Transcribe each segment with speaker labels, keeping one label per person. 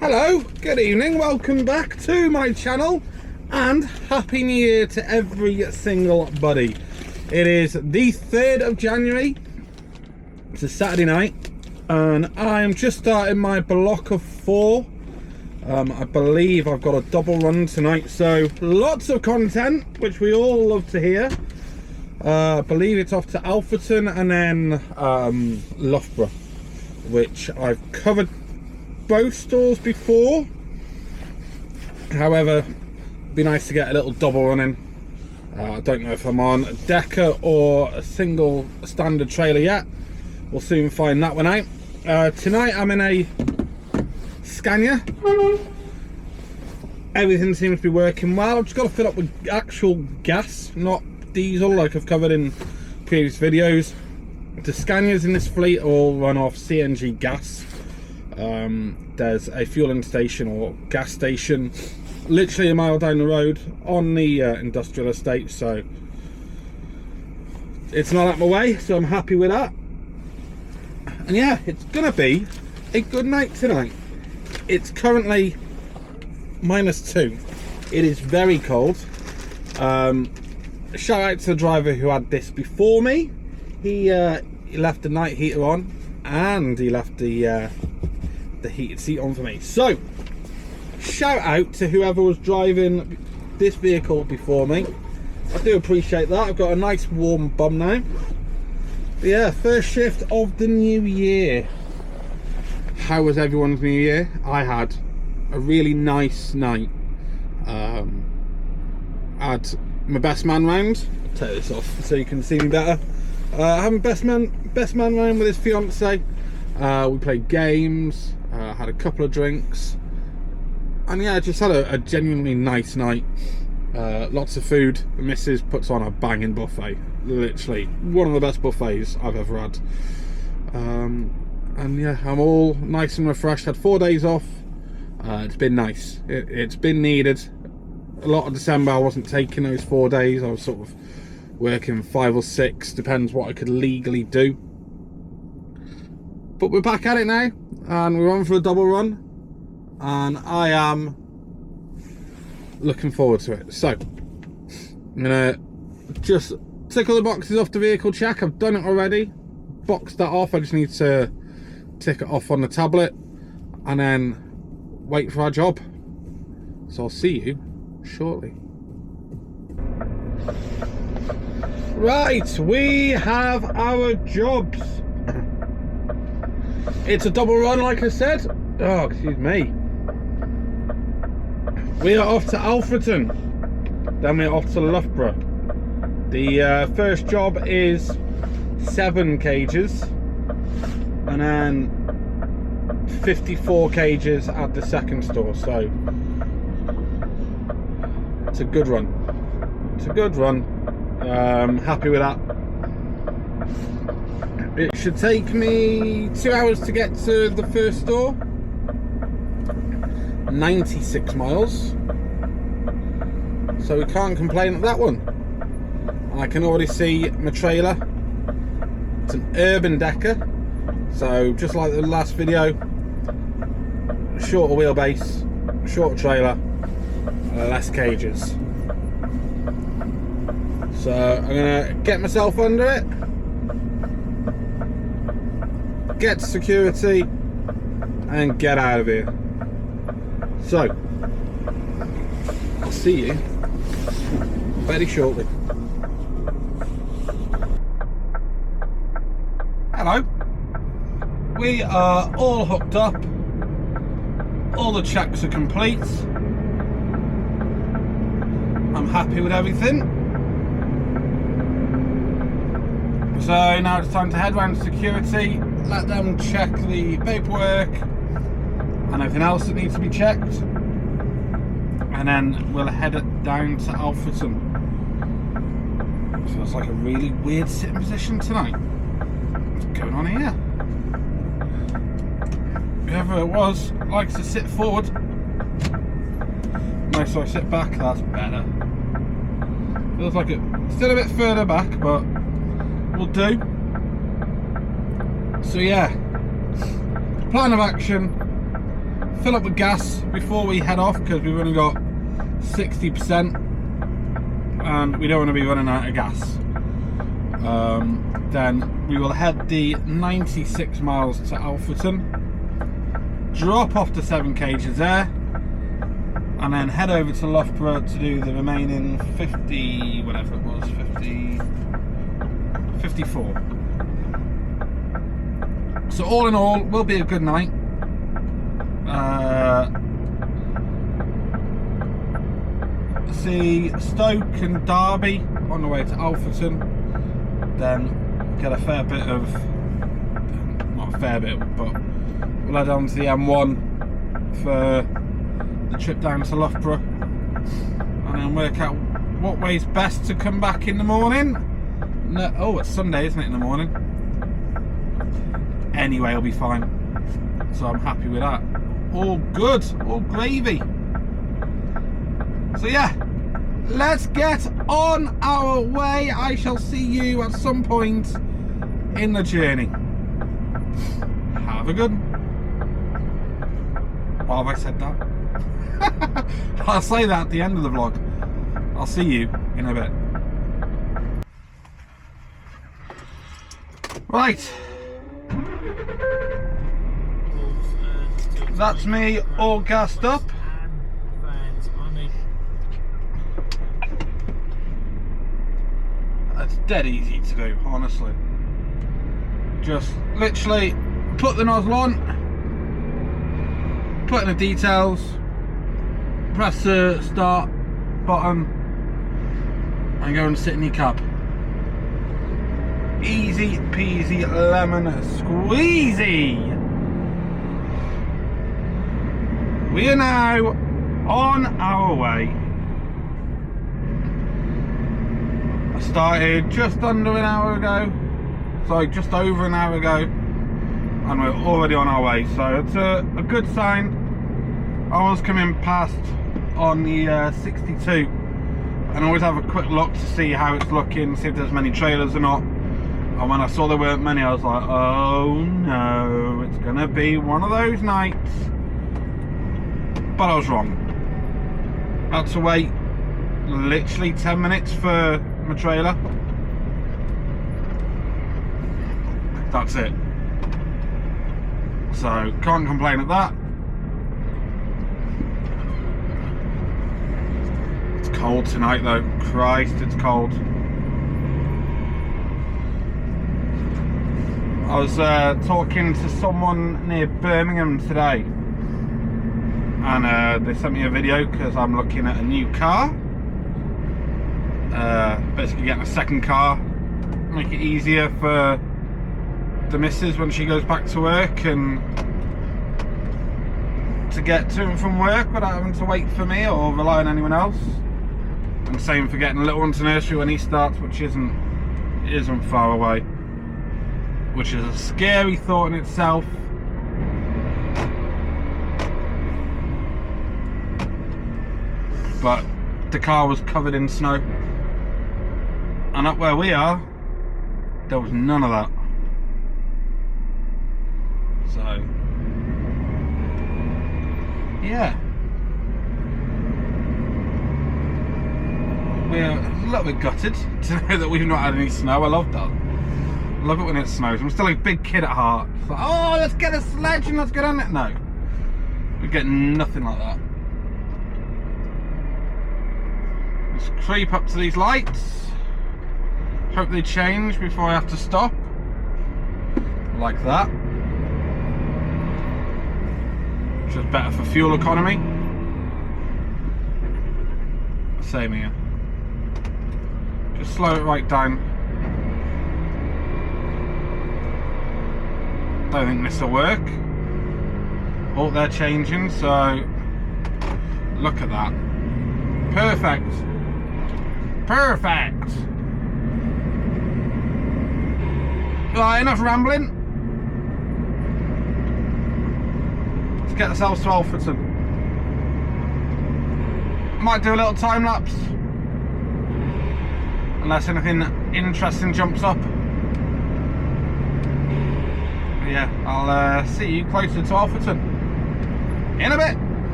Speaker 1: Hello, good evening, welcome back to my channel and Happy New Year to every single buddy. It is the 3rd of January, it's a Saturday night and I'm just starting my block of 4. I believe I've got a double run tonight, so lots of content which we all love to hear. I believe it's off to Alfreton and then Loughborough, which I've covered both stores before. However, it'd be nice to get a little double run in. I don't know if I'm on a decker or a single standard trailer yet. We'll soon find that one out. Tonight I'm in a Scania. Everything seems to be working well. I've just got to fill up with actual gas, not diesel like I've covered in previous videos. The Scanias in this fleet all run off CNG gas. There's a fueling station or gas station literally a mile down the road on the industrial estate, so it's not out my way, so I'm happy with that. And yeah, it's gonna be a good night tonight. It's currently -2. It is very cold. Shout out to the driver who had this before me. He left the night heater on and he left the heated seat on for me. So shout out to whoever was driving this vehicle before me. I do appreciate that. I've got a nice warm bum now. But yeah, first shift of the new year. How was everyone's new year? I had a really nice night. I had my best man round. I'll take this off so you can see me better. Having best man round with his fiance. We played games, had a couple of drinks, and yeah, just had a genuinely nice night. Lots of food. The missus puts on a banging buffet, literally one of the best buffets I've ever had. And yeah, I'm all nice and refreshed. Had 4 days off. It's been nice. It's been needed. A lot of December I wasn't taking those 4 days. I was sort of working 5 or 6, depends what I could legally do. But we're back at it now, and we're on for a double run, and I am looking forward to it. So I'm gonna just tick all the boxes off the vehicle check. I've done it already, boxed that off. I just need to tick it off on the tablet and then wait for our job. So I'll see you shortly. Right, we have our jobs. It's a double run, like I said. Oh, excuse me. We are off to Alfreton, then we're off to Loughborough. The first job is 7 cages, and then 54 cages at the second store. So it's a good run. It's a good run. Happy with that. It should take me 2 hours to get to the first store. 96 miles. So we can't complain at that one. I can already see my trailer. It's an urban decker. So just like the last video, shorter wheelbase, shorter trailer, less cages. So I'm gonna get myself under it, get to security and get out of here. So I'll see you very shortly. Hello, we are all hooked up, all the checks are complete, I'm happy with everything. So now it's time to head round to security, let them check the paperwork and everything else that needs to be checked, and then we'll head it down to Alfreton. Feels like a really weird sitting position tonight. What's going on here? Whoever it was likes to sit forward. No, so I sit back, that's better. Feels like it's still a bit further back, but will do. So yeah, plan of action fill up with gas before we head off, because we've only got 60% and we don't want to be running out of gas. Then we will head the 96 miles to Alfreton, drop off the 7 cages there, and then head over to Loughborough to do the remaining 50, whatever it was, 54. So all in all, will be a good night. See Stoke and Derby on the way to Alfreton, then get a fair bit of, not a fair bit, but we'll head on to the M1 for the trip down to Loughborough, and then work out what way's best to come back in the morning. No, oh, it's Sunday, isn't it, in the morning? Anyway, it'll be fine, so I'm happy with that. All good, all gravy. So yeah, let's get on our way. I shall see you at some point in the journey. Have a good one. Why have I said that? I'll say that at the end of the vlog. I'll see you in a bit. Right. That's me all gassed up. It's dead easy to do, honestly. Just literally put the nozzle on, put in the details, press the start button, and go and sit in your cab. Easy peasy lemon squeezy. We are now on our way. I started just under an hour ago, sorry, just over an hour ago, and we're already on our way, so it's a good sign. I was coming past on the 62, and I always have a quick look to see how it's looking, see if there's many trailers or not. And when I saw there weren't many, I was like, oh no, it's gonna be one of those nights. But I was wrong. I had to wait literally 10 minutes for my trailer. That's it. So can't complain at that. It's cold tonight though. Christ, it's cold. I was talking to someone near Birmingham today, and they sent me a video because I'm looking at a new car. Basically getting a second car, make it easier for the missus when she goes back to work and to get to and from work without having to wait for me or rely on anyone else. And same for getting a little one to nursery when he starts, which isn't far away, which is a scary thought in itself. But the car was covered in snow, and up where we are there was none of that. So yeah, we're a little bit gutted to know that we've not had any snow. I love that. I love it when it snows. I'm still a big kid at heart. It's like, oh, let's get a sledge and let's get on it. No, we get nothing like that. Let's creep up to these lights. Hope they change before I have to stop. Like that. Which is better for fuel economy. Same here. Just slow it right down. Don't think this will work. Oh, they're changing, so look at that. Perfect. Perfect. Right, enough rambling. Let's get ourselves to Alfreton. Might do a little time lapse, unless anything interesting jumps up. But yeah, I'll see you closer to Alfreton. in a bit.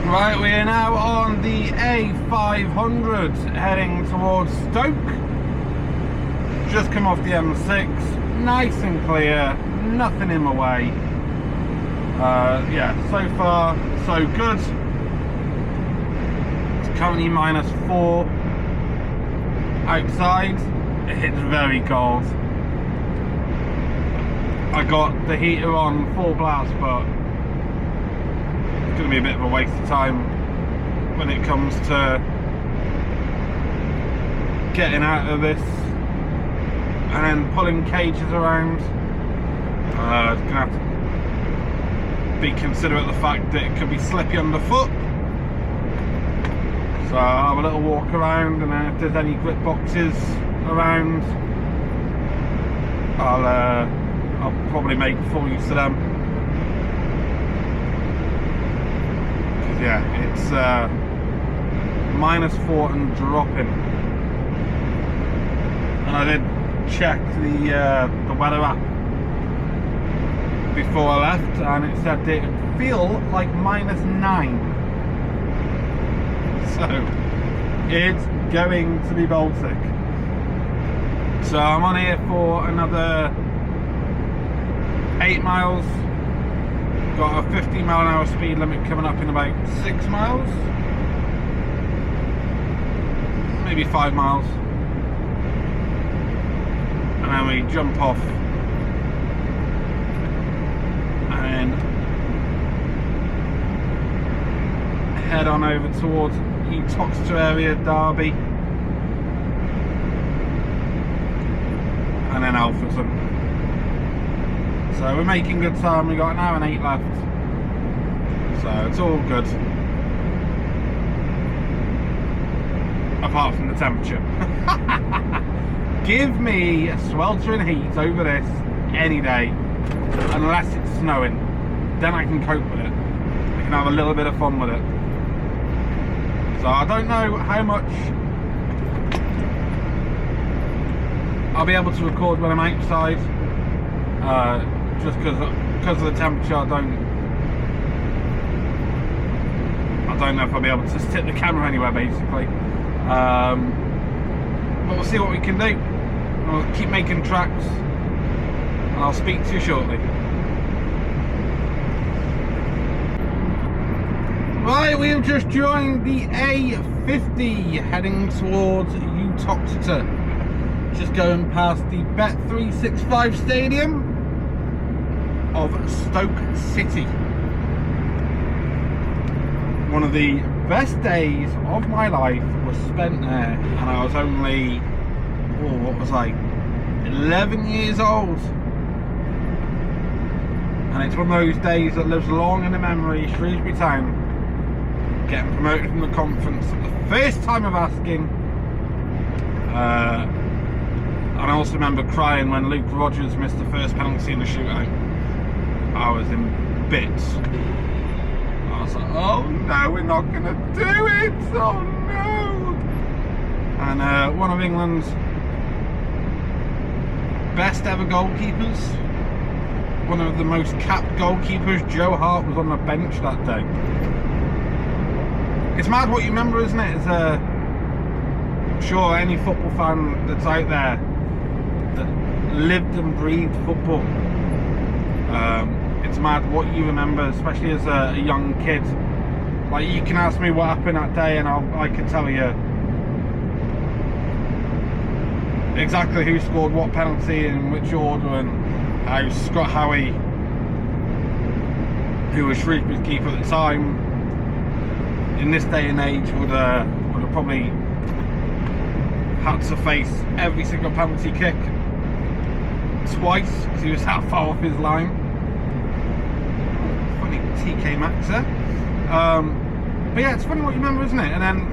Speaker 1: Right, we are now on the A500 heading towards Stoke. Just come off the M6, nice and clear, nothing in my way. Yeah, so far so good. It's currently -4 outside. It's very cold. I got the heater on full blast, but it's going to be a bit of a waste of time when it comes to getting out of this and then pulling cages around. Gonna have to be considerate of the fact that it could be slippy underfoot. So I'll have a little walk around, and then if there's any grip boxes around, I'll probably make full use of them. Because yeah, it's -4 and dropping. And I did check the weather app before I left, and it said it would feel like -9. So it's going to be Baltic. So I'm on here for another 8 miles. Got a 50-mile-an-hour speed limit coming up in about 6 miles, maybe 5 miles. And then we jump off and head on over towards Uttoxeter area, Derby, and then Alfreton. So we're making good time. We got an hour and 8 left, so it's all good, apart from the temperature. Give me a sweltering heat over this any day, unless it's snowing. Then I can cope with it. I can have a little bit of fun with it. So I don't know how much I'll be able to record when I'm outside, just because of the temperature. I don't know if I'll be able to stick the camera anywhere, basically. But we'll see what we can do. I'll keep making tracks, and I'll speak to you shortly. Right, we have just joined the A50 heading towards Uttoxeter. Just going past the Bet365 Stadium of Stoke City. One of the best days of my life was spent there, and I was only, what was I, 11 years old. And it's one of those days that lives long in the memory. Shrewsbury Town getting promoted from the conference at the first time of asking. And I also remember crying when Luke Rogers missed the first penalty in the shootout. I was in bits. I was like, oh no, we're not going to do it, oh no. And one of England's best ever goalkeepers, one of the most capped goalkeepers, Joe Hart, was on the bench that day. It's mad what you remember, isn't it? I'm sure any football fan that's out there that lived and breathed football, it's mad what you remember, especially as a young kid. Like, you can ask me what happened that day, and I can tell you exactly who scored what penalty and in which order, and how Scott Howie, who was Shrewsbury's keeper at the time, in this day and age would have probably had to face every single penalty kick twice because he was that far off his line. Funny TK Maxx there. But yeah, it's funny what you remember, isn't it? And then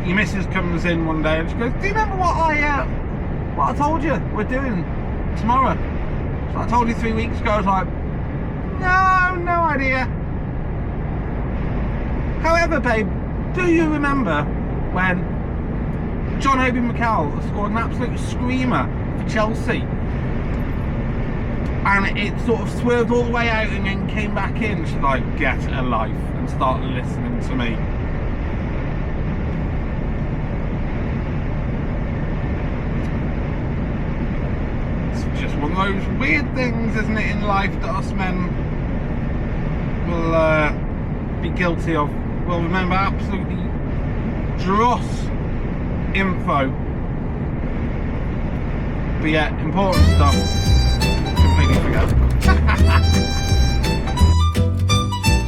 Speaker 1: your missus comes in one day and she goes, do you remember what I told you we're doing tomorrow? So I told you 3 weeks ago. I was like, no idea. However, babe, do you remember when John Obi Mikel scored an absolute screamer for Chelsea? and it sort of swerved all the way out and then came back in. She's like, get a life and start listening to me. It's just one of those weird things, isn't it, in life, that us men will be guilty of. We'll remember absolutely dross info, but yeah, important stuff completely forget.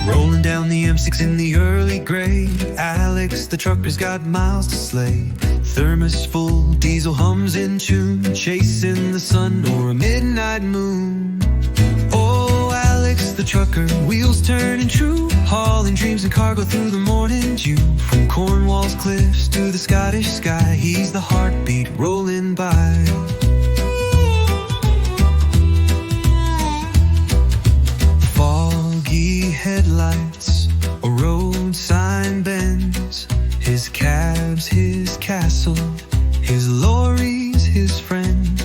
Speaker 2: Rolling down the M6 in the early grey, Alex the trucker's got miles to slay. Thermos full, diesel hums in tune, chasing the sun or a midnight moon. Oh, Alex the trucker, wheels turning true, hauling dreams and cargo through the morning dew. From Cornwall's cliffs to the Scottish sky, he's the heartbeat rolling by. Foggy headlights, a road sign bends. His cab's his castle, his lorry's his friend.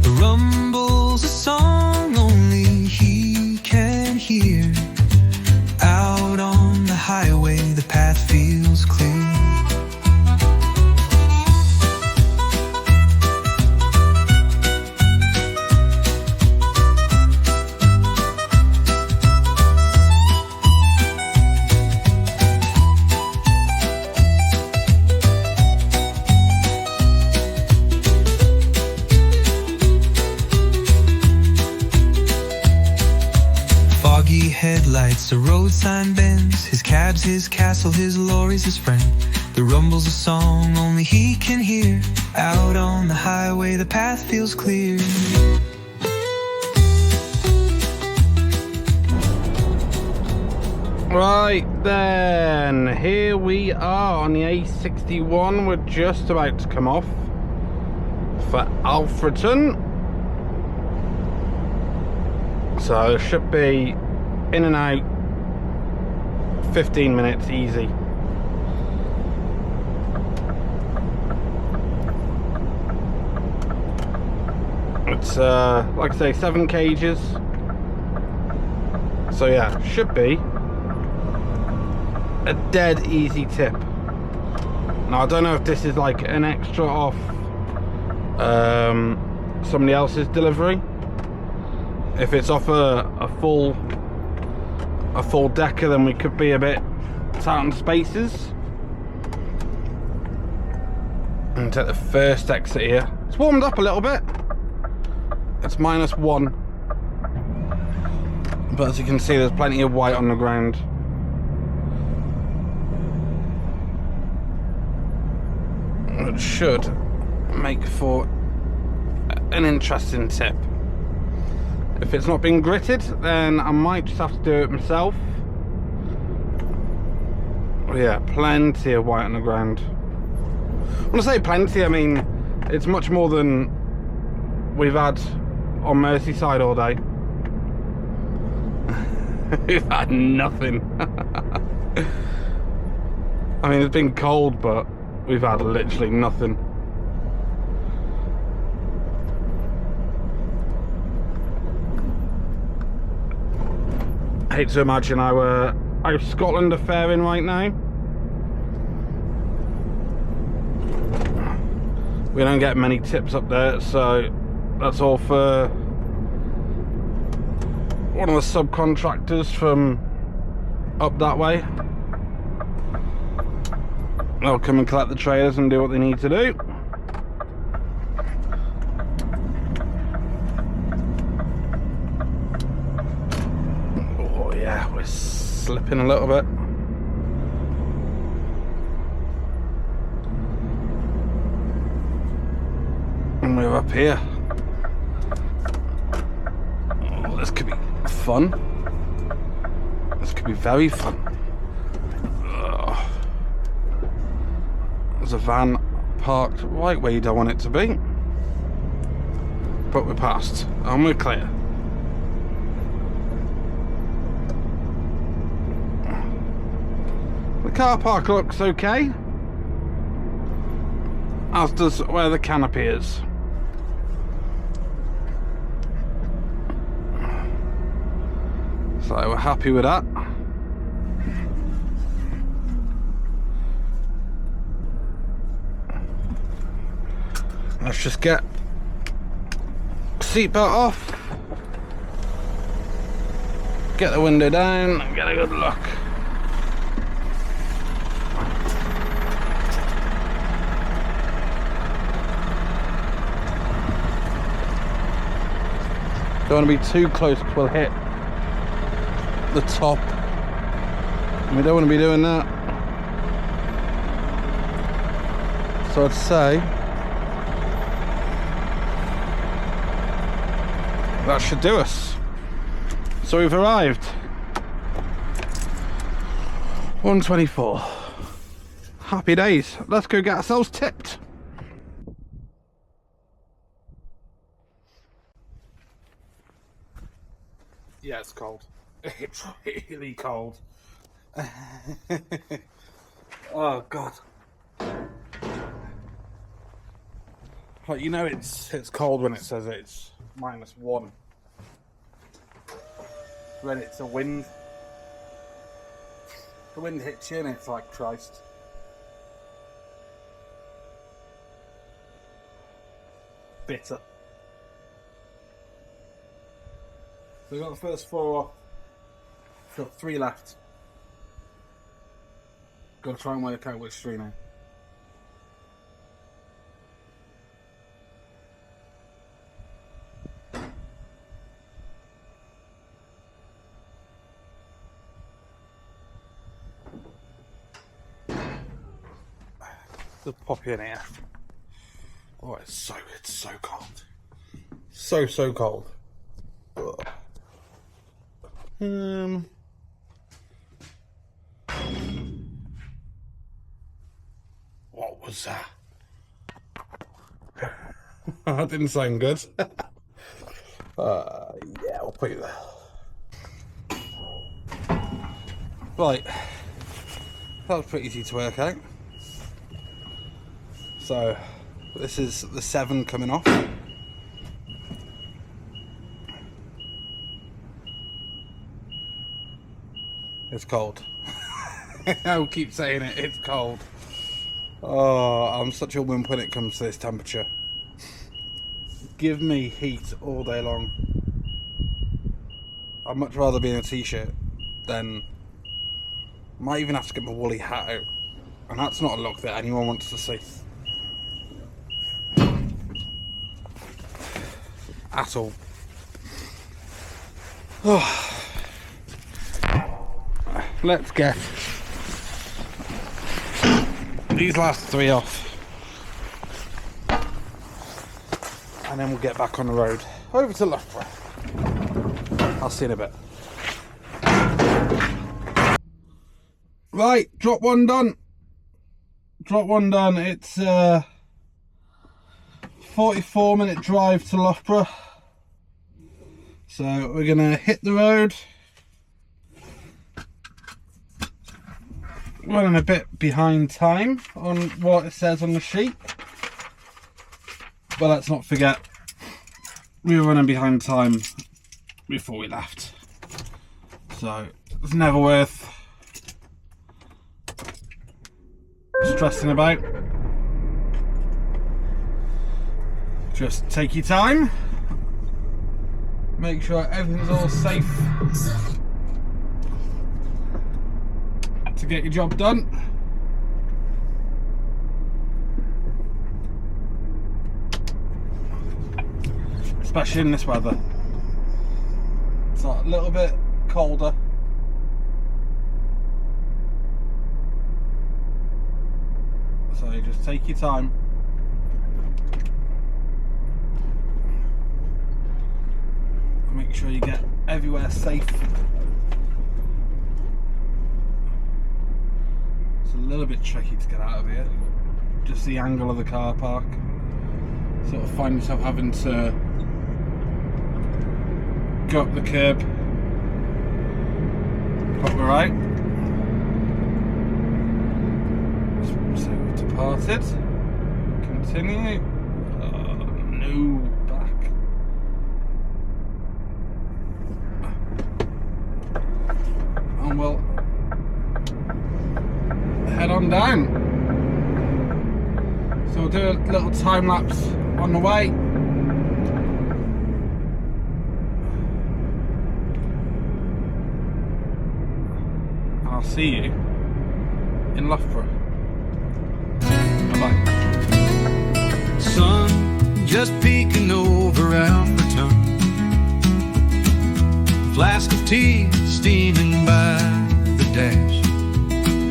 Speaker 2: The rumble's a song only he can hear. Out on the highway, the path feels clear. Headlights, a road sign bends. His cab's his castle, his lorry's his friend. The rumble's a song only he can hear. Out on the highway, the path feels clear.
Speaker 1: Right then, here we are on the A61. We're just about to come off for Alfreton, so it should be in and out 15 minutes easy. It's like I say, 7 cages, so yeah, should be a dead easy tip. Now I don't know if this is like an extra off somebody else's delivery. If it's off a full decker, then we could be a bit tight on spaces. And take the first exit here. It's warmed up a little bit. It's -1, but as you can see, there's plenty of white on the ground. It should make for an interesting tip. If it's not been gritted, then I might just have to do it myself. Yeah, plenty of white on the ground. When I say plenty, I mean it's much more than we've had on Merseyside all day. We've had nothing. I mean, it's been cold, but we've had literally nothing. I hate to imagine how Scotland are faring right now. We don't get many tips up there, so that's all for one of the subcontractors from up that way. They'll come and collect the trailers and do what they need to do. We're slipping a little bit. And we're up here. Oh, this could be fun. This could be very fun. Ugh. There's a van parked right where you don't want it to be. But we're past and we're clear. The car park looks okay, as does where the canopy is. So we're happy with that. Let's just get seatbelt off, get the window down and get a good look. Don't want to be too close because we'll hit the top. We don't want to be doing that. So I'd say that should do us. So we've arrived. 124. Happy days. Let's go get ourselves tipped. Yeah, it's cold. It's really cold. Oh god. Like, you know it's cold when it says it's -1. When it's a wind. The wind hits you and it's like Christ. Bitter. So we've got the first 4 off. We've got 3 left. Got to try and work out which 3 now. They'll pop you in here. Oh, it's so cold. So cold. Ugh. What was that? That didn't sound good. Yeah, I'll put you there. Right, that was pretty easy to work out. So this is the 7 coming off. It's cold. I'll keep saying it, it's cold. Oh, I'm such a wimp when it comes to this temperature. Give me heat all day long. I'd much rather be in a t-shirt than... Might even have to get my woolly hat out. And that's not a look that anyone wants to see. At all. Oh. Let's get these last 3 off and then we'll get back on the road over to Loughborough. I'll see you in a bit. Right, drop 1 done. Drop 1 done. It's 44-minute drive to Loughborough. So we're gonna hit the road. Running a bit behind time on what it says on the sheet, but let's not forget we were running behind time before we left, so it's never worth stressing about. Just take your time, make sure everything's all safe to get your job done. Especially in this weather. It's a little bit colder. So you just take your time. And make sure you get everywhere safe. It's a little bit tricky to get out of here. Just the angle of the car park. Sort of find yourself having to go up the curb. But we're right. So we've departed. Continue. No, back. and we'll head on down. So we'll do a little time lapse on the way. And I'll see you in Loughborough. Bye bye.
Speaker 2: Sun just peeking over Alfreton. Flask of tea steaming by the dash.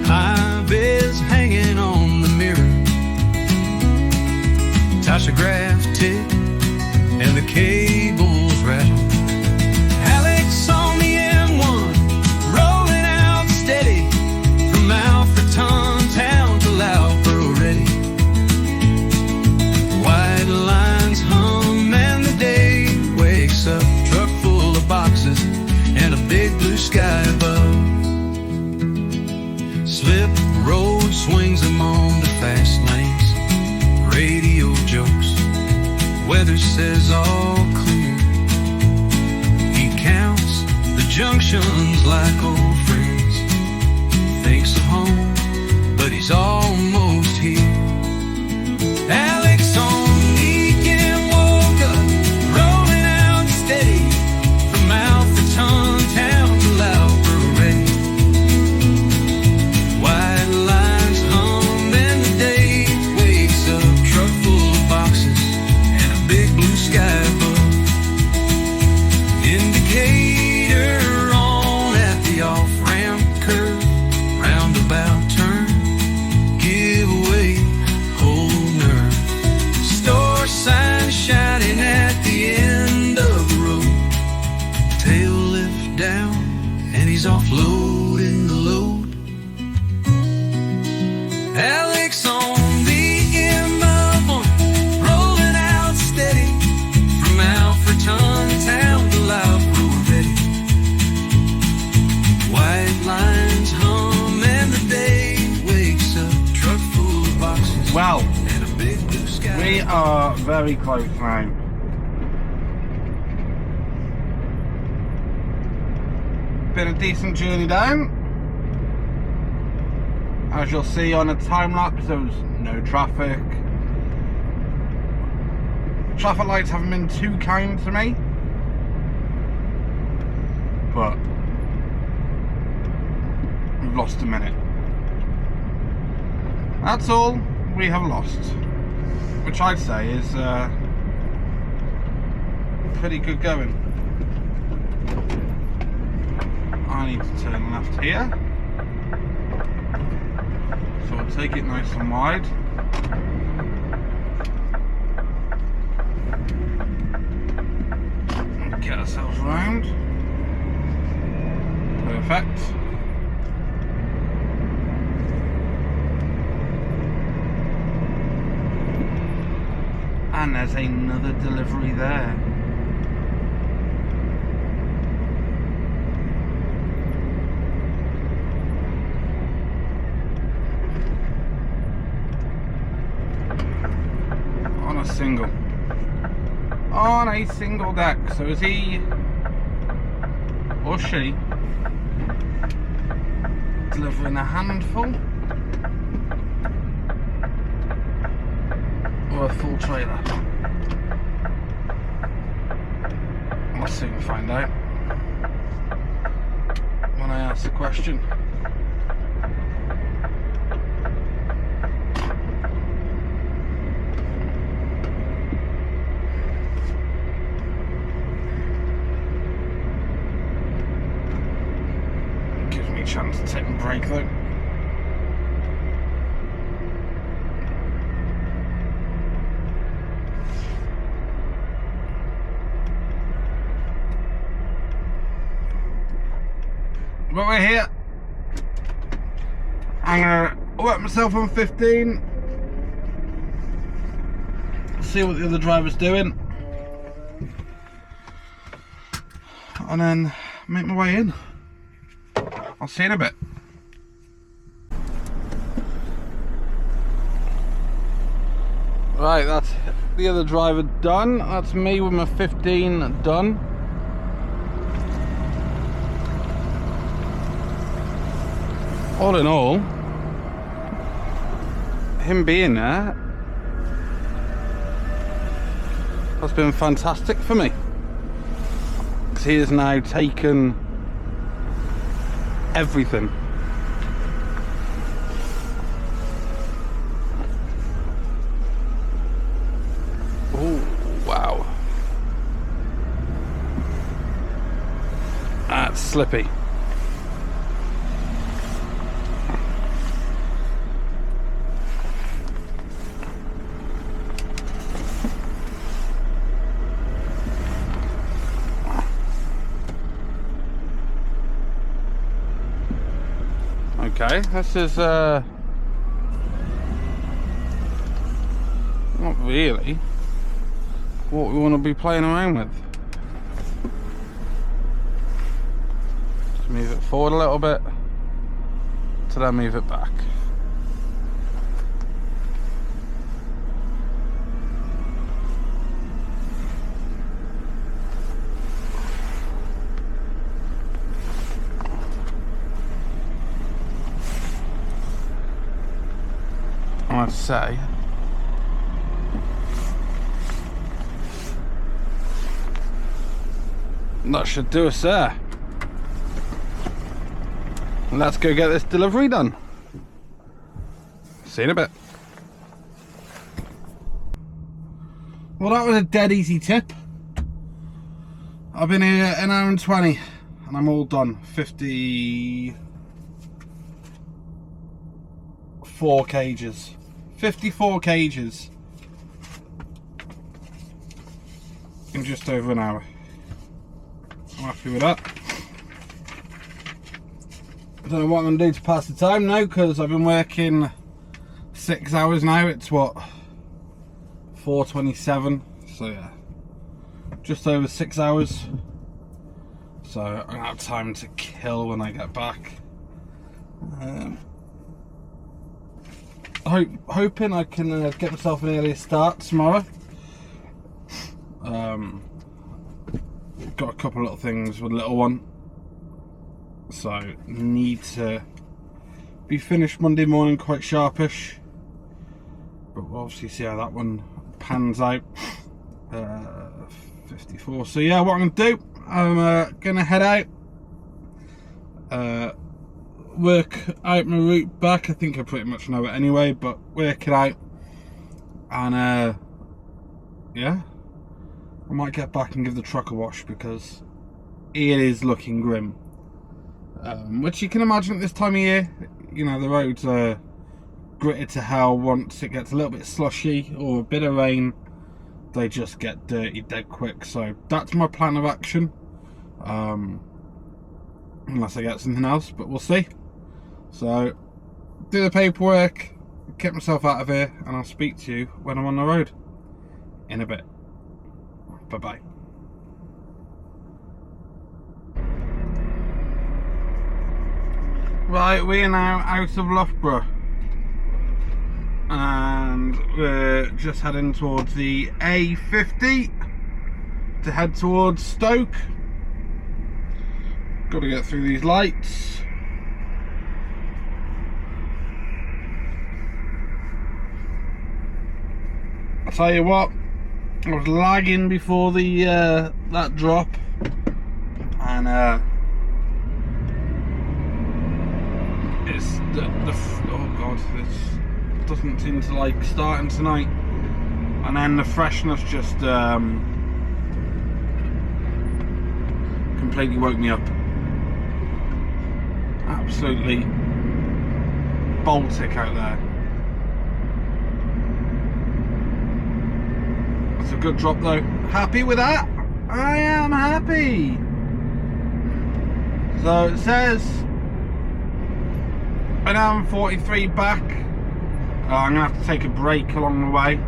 Speaker 2: High vis hanging on the mirror. Taschograph tick and the cables rattle. Alex on the M1 rolling out steady from Alfreton town to Loughborough ready. White lines hum and the day wakes up. Truck full of boxes and a big blue sky above. Slip road swings them on the fast lanes. Radio jokes, weather says all clear. He counts the junctions like old friends. Thinks of home, but he's almost here. Alex on weekend woke up, rolling out steady from Alfreton town to Loughborough ready. White lines hum and the day wakes up. Truck full of boxes and a big blue sky above. Indicator on at the off-ramp curve. Roundabout turn, give away, hold nerve. Store sign shining at the end of the road. Tail lift down and he's offloading the load. Alex on the M1 rolling out steady from Alfreton town to Loughborough ready. White lines hum and the day wakes up. Truck full of boxes
Speaker 1: Well,
Speaker 2: and a big blue sky.
Speaker 1: we are very close now. Been a decent journey down. As you'll see on the time lapse, there was no traffic. Traffic lights haven't been too kind to me, but we've lost a minute. That's all we have lost, which I'd say is pretty good going. I need to turn left here, so I'll take it nice and wide. Get ourselves round. Perfect. And there's another delivery there. On a single deck. So is he or she delivering a handful or a full trailer? We'll soon find out when I ask the question. Chance to take a break though. But we're here. I'm gonna work myself on 15. See what the other driver's doing. And then make my way in. I'll see you in a bit. Right, that's the other driver done. That's me with my 15 done. all in all, him being there has been fantastic for me, because he has now taken everything. Oh wow, that's slippy. Okay, this is not really what we want to be playing around with. Just move it forward a little bit to then move it back. I'd say that should do us there. And let's go get this delivery done. See you in a bit. Well, that was a dead easy tip. I've been here an hour and 20 and I'm all done. 54 cages. 54 cages in just over an hour. I'm happy with that. I don't know what I'm going to do to pass the time now, because I've been working 6 hours now. It's what, 4:27, so yeah, just over 6 hours. So I'm going to have time to kill when I get back. Hoping I can get myself an earlier start tomorrow. Got a couple of little things with the little one, so need to be finished Monday morning quite sharpish, but we'll obviously see how that one pans out. 54. So yeah, what I'm gonna do, I'm gonna head out, work out my route back. I think I pretty much know it anyway, but work it out, and yeah, I might get back and give the truck a wash, because it is looking grim, which you can imagine at this time of year. You know, the roads are gritted to hell. Once it gets a little bit slushy or a bit of rain, they just get dirty dead quick. So that's my plan of action, unless I get something else, but we'll see. So do the paperwork, get myself out of here, and I'll speak to you when I'm on the road in a bit. Bye bye. Right, we are now out of Loughborough and we're just heading towards the A50 to head towards Stoke. Got to get through these lights. I'll tell you what, I was lagging before the that drop, and it's oh god, this doesn't seem to like starting tonight, and then the freshness just completely woke me up. Absolutely Baltic out there. It's a good drop though. Happy with that? I am happy. So it says an hour and 43 back. I'm gonna have to take a break along the way.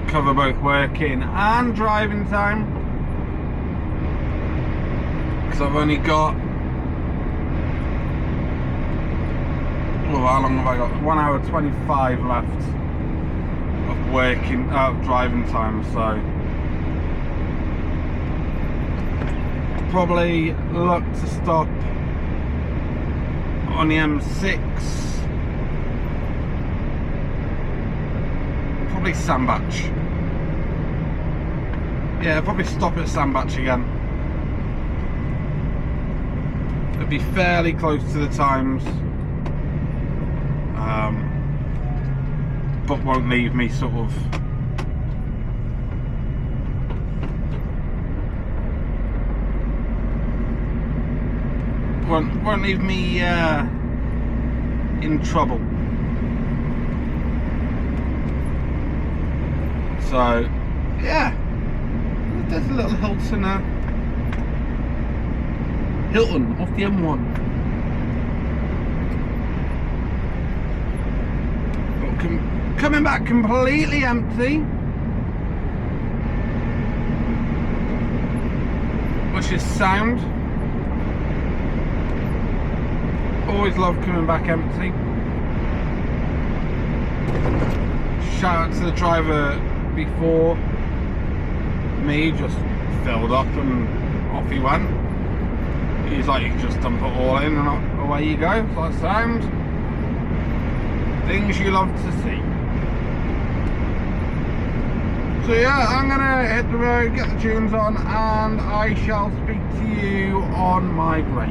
Speaker 1: Cover both working and driving time, because I've only got, well, how long have I got? 1 hour 25 left of driving time. So probably look to stop on the M6, probably Sandbach. Yeah, probably stop at Sandbach again. It'll be fairly close to the times, but won't leave me sort of won't leave me in trouble. So yeah, there's a little Hilton off the M1. Coming back completely empty, which is sound. Always love coming back empty. Shout out to the driver before me, just filled up and off he went. He's like, you just dump it all in and away you go. So that sound. Things you love to see. So yeah, I'm gonna hit the road, get the tunes on, and I shall speak to you on my break.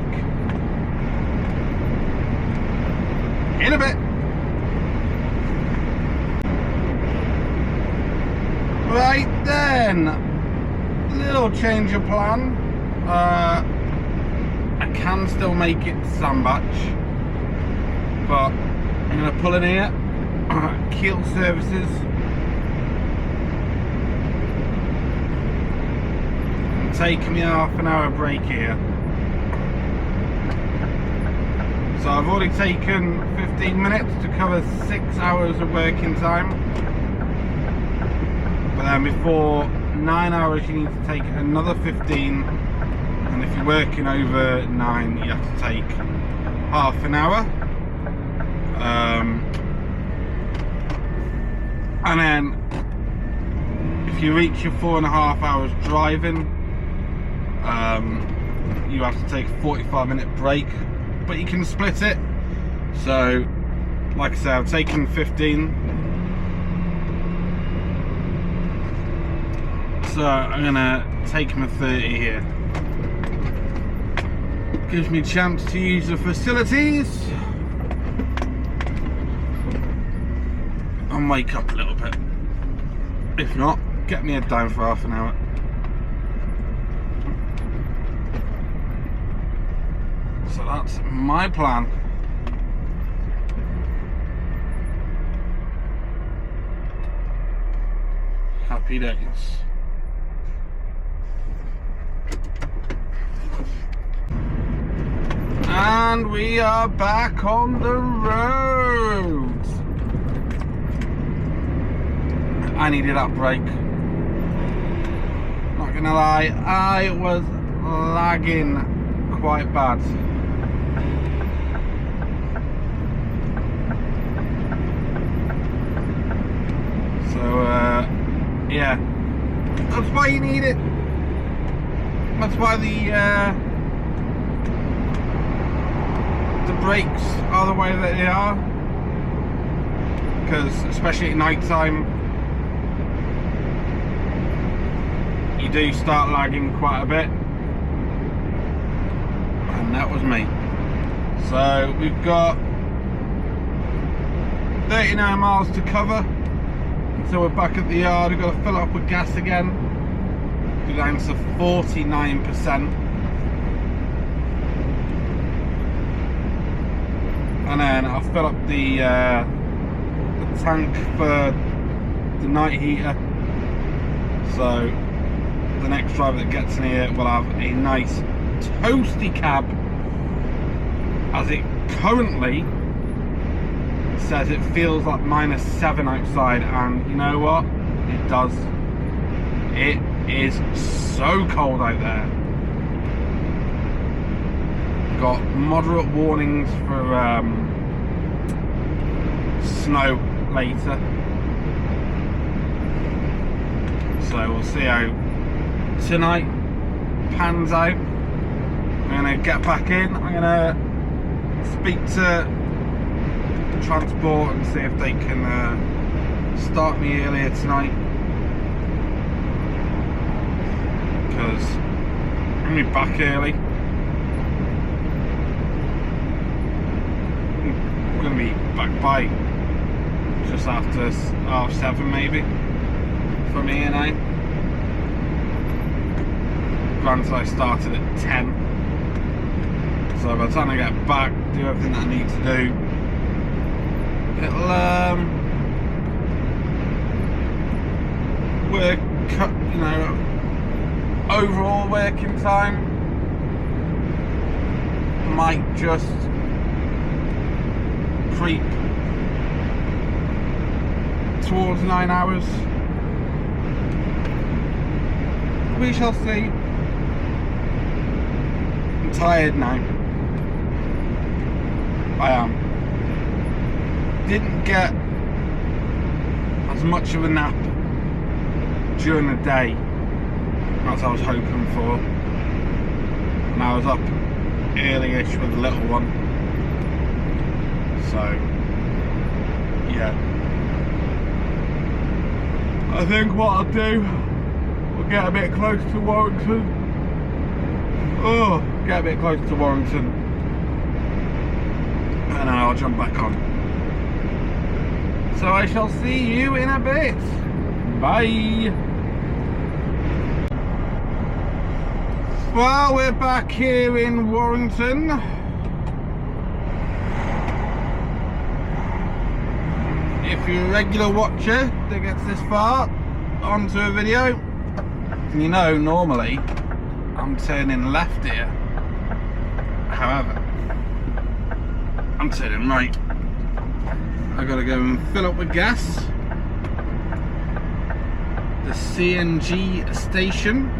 Speaker 1: In a bit. Right then, little change of plan. I can still make it to Sandbach, but I'm going to pull in here, Keel Services, and take me half an hour break here. So I've already taken 15 minutes to cover 6 hours of working time. But then before 9 hours you need to take another 15. And if you're working over 9 you have to take half an hour. And then if you reach your 4.5 hours driving, you have to take a 45-minute break. But you can split it. So like I said, I've taken 15, so I'm gonna take him a 30 here. Gives me a chance to use the facilities and wake up a little bit. If not, get me head down for half an hour. So that's my plan. Happy days. And we are back on the road. I needed that break. Not gonna lie, I was lagging quite bad. So yeah, that's why you need it. That's why the brakes are the way that they are, because especially at night time you do start lagging quite a bit, and that was me. So we've got 39 miles to cover until we're back at the yard. We've got to fill up with gas again, go down to 49%, and then I'll fill up the tank for the night heater, so the next driver that gets in here will have a nice toasty cab, as it currently says it feels like -7 outside, and you know what, it does. It is so cold out there. Got moderate warnings for snow later, so we'll see how tonight pans out. I'm gonna get back in. I'm gonna speak to transport and see if they can start me earlier tonight, because I'm gonna be back early. I'm gonna be back by just after 7:30 maybe from here now. Granted, I started at 10, so by the time I get back, do everything that I need to do, it'll work, you know, overall working time might just creep towards 9 hours. We shall see. I'm tired now. I am. Didn't get as much of a nap during the day as I was hoping for, and I was up early-ish with the little one, so yeah, I think what I'll do, we'll get a bit close to Warrington. Get a bit close to Warrington, and then I'll jump back on. So I shall see you in a bit. Bye. Well, we're back here in Warrington. If you're a regular watcher that gets this far onto a video, you know normally I'm turning left here. However, I'm turning right. I gotta go and fill up with gas. The CNG station.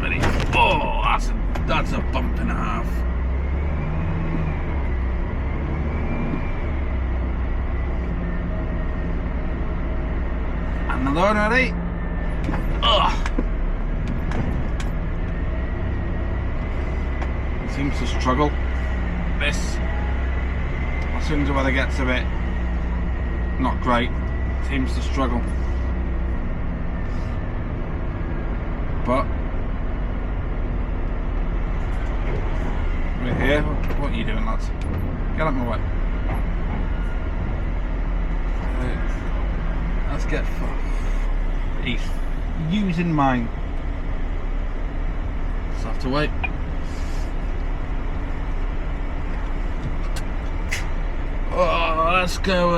Speaker 1: Ready? Oh, that's a bump and a half. Another one, ready? Ugh. Seems to struggle. This, as soon as the weather gets a bit not great, seems to struggle. But we're here. What are you doing, lads? Get out of my way. Let's get he's using mine. Just have to wait. Oh, let's go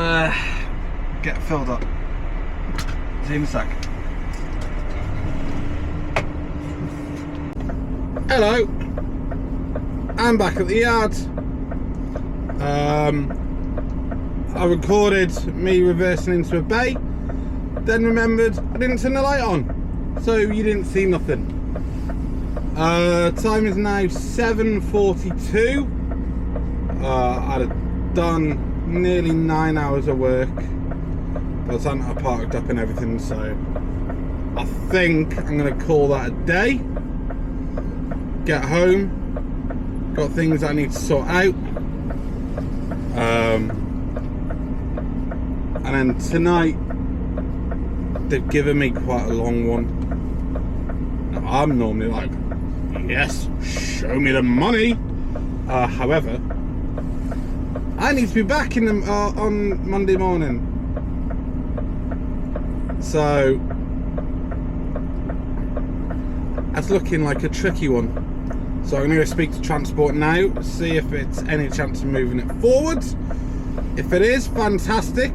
Speaker 1: get filled up. See you in a sec. Hello, I'm back at the yard. I recorded me reversing into a bay, then remembered I didn't turn the light on, so you didn't see nothing. Time is now 7:42. I'd done nearly 9 hours of work by the time I parked up and everything, so I think I'm going to call that a day. Get home, got things I need to sort out, and then tonight they've given me quite a long one. Now, I'm normally like, yes, show me the money. However, I need to be back in them on Monday morning, so that's looking like a tricky one. So I'm going to go speak to transport now, see if it's any chance of moving it forward. If it is, fantastic.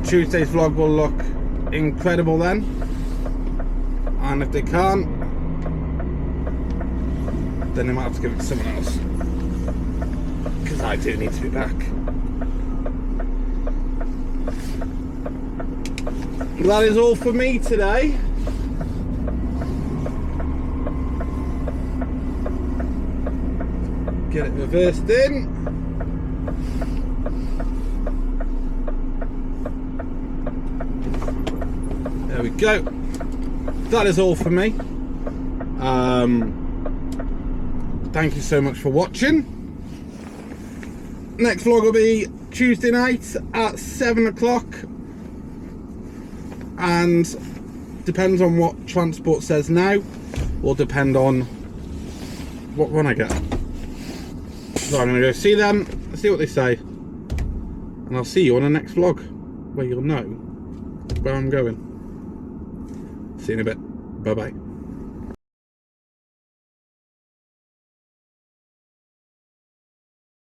Speaker 1: Tuesday's vlog will look incredible then, and if they can't, then they might have to give it to someone else, because I do need to be back. That is all for me today. Get it reversed in. we go. That is all for me. Thank you so much for watching. Next vlog will be Tuesday night at 7 o'clock, and depends on what transport says now, will depend on what run I get. So I'm going to go see them, see what they say, and I'll see you on the next vlog where you'll know where I'm going. See you in a bit. Bye bye.